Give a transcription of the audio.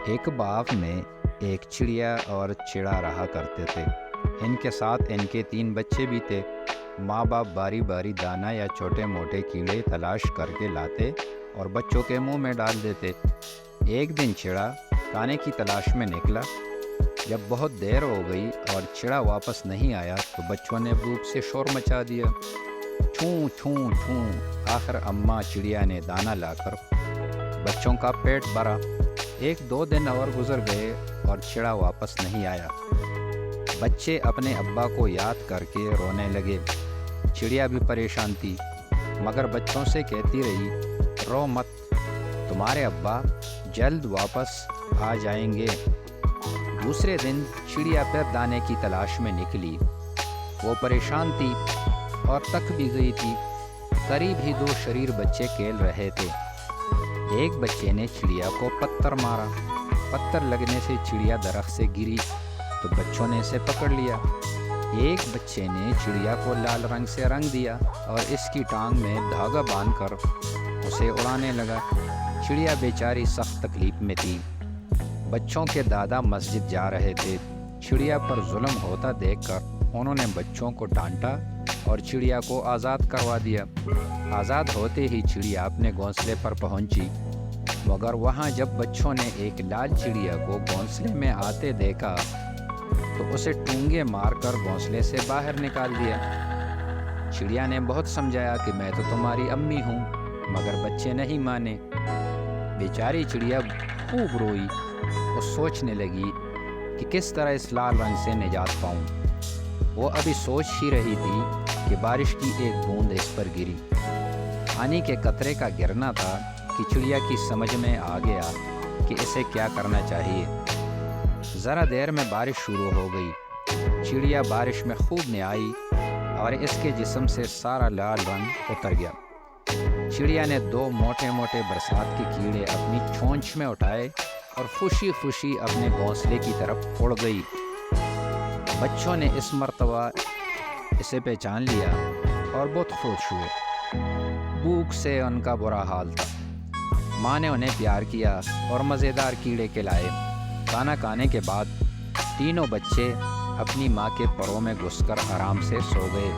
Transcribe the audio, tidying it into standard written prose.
ایک باغ میں ایک چڑیا اور چڑا رہا کرتے تھے۔ ان کے ساتھ ان کے 3 بچے بھی تھے۔ ماں باپ باری باری دانہ یا چھوٹے موٹے کیڑے تلاش کر کے لاتے اور بچوں کے منہ میں ڈال دیتے۔ ایک دن چڑا کھانے کی تلاش میں نکلا۔ جب بہت دیر ہو گئی اور چڑا واپس نہیں آیا تو بچوں نے بھوک سے شور مچا دیا۔ چھوں چھوں چھوں، آخر اماں چڑیا نے دانہ لا کر بچوں کا پیٹ بھرا۔ 1-2 دن اور گزر گئے اور چڑا واپس نہیں آیا۔ بچے اپنے ابا کو یاد کر کے رونے لگے۔ چڑیا بھی پریشان تھی مگر بچوں سے کہتی رہی، رو مت، تمہارے ابا جلد واپس آ جائیں گے۔ دوسرے دن چڑیا پھر دانے کی تلاش میں نکلی۔ وہ پریشان تھی اور تک بھی گئی تھی۔ قریب ہی 2 شریر بچے کھیل رہے تھے۔ ایک بچے نے چڑیا کو پتھر مارا۔ پتھر لگنے سے چڑیا درخت سے گری تو بچوں نے اسے پکڑ لیا۔ ایک بچے نے چڑیا کو لال رنگ سے رنگ دیا اور اس کی ٹانگ میں دھاگا باندھ کر اسے اڑانے لگا۔ چڑیا بیچاری سخت تکلیف میں تھی۔ بچوں کے دادا مسجد جا رہے تھے۔ چڑیا پر ظلم ہوتا دیکھ کر انہوں نے بچوں کو ڈانٹا اور چڑیا کو آزاد کروا دیا۔ آزاد ہوتے ہی چڑیا اپنے گھونسلے پر پہنچی، مگر وہاں جب بچوں نے ایک لال چڑیا کو گھونسلے میں آتے دیکھا تو اسے ٹونگے مار کر گھونسلے سے باہر نکال دیا۔ چڑیا نے بہت سمجھایا کہ میں تو تمہاری امی ہوں، مگر بچے نہیں مانے۔ بیچاری چڑیا خوب روئی اور سوچنے لگی کہ کس طرح اس لال رنگ سے نجات پاؤں۔ وہ ابھی سوچ ہی رہی تھی کہ بارش کی ایک بوند اس پر گری۔ پانی کے قطرے کا گرنا تھا کہ چڑیا کی سمجھ میں آ گیا کہ اسے کیا کرنا چاہیے۔ ذرا دیر میں بارش شروع ہو گئی۔ چڑیا بارش میں خوب نہائی اور اس کے جسم سے سارا لال رنگ اتر گیا۔ چڑیا نے 2 موٹے موٹے برسات کے کیڑے اپنی چونچ میں اٹھائے اور خوشی خوشی اپنے گھونسلے کی طرف اڑ گئی۔ بچوں نے اس مرتبہ اسے پہچان لیا اور بہت خوش ہوئے۔ بھوک سے ان کا برا حال تھا۔ ماں نے انہیں پیار کیا اور مزیدار کیڑے کھلائے۔ کھانا کھانے کے بعد تینوں بچے اپنی ماں کے پروں میں گھس کر آرام سے سو گئے۔